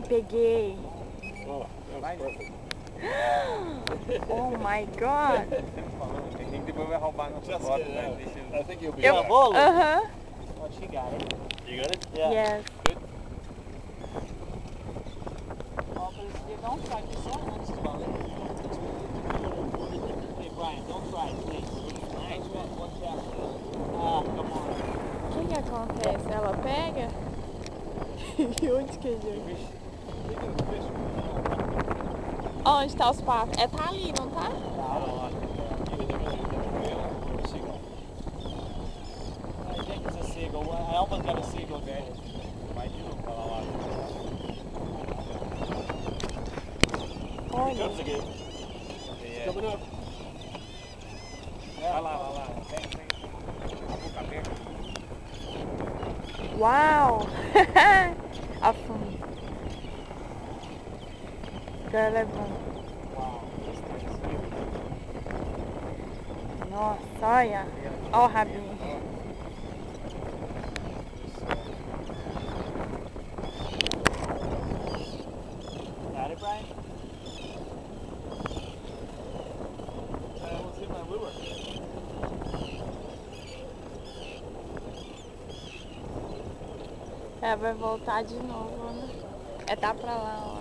peguei. Oh, that was perfect. Oh my god. Ele depois vai roubar nossa foto, né? Deixa I think you'll be Eu, fine. aham. Oh, she got it. You got it? Yeah. Yes. Good. Oh, but don't try to sell antes, Hey, Brian, don't try, please. Nice, man. Watch out. Ah, come on. O que acontece? Ela pega? E onde que é, gente? Onde tá os patos? É, tá ali, não tá? I think it's a seagull. I almost got a seagull there. Mas de novo, lá. Olha. Comes again. Yeah. Coming up. Vai lá. Vem. A boca aberta. Uau! Afunda. Agora levanta. Wow. Nossa, olha. Olha o rabinho. Got it, Brian? I almost hit my lure. Ela vai voltar de novo, né? É, tá pra lá, ó.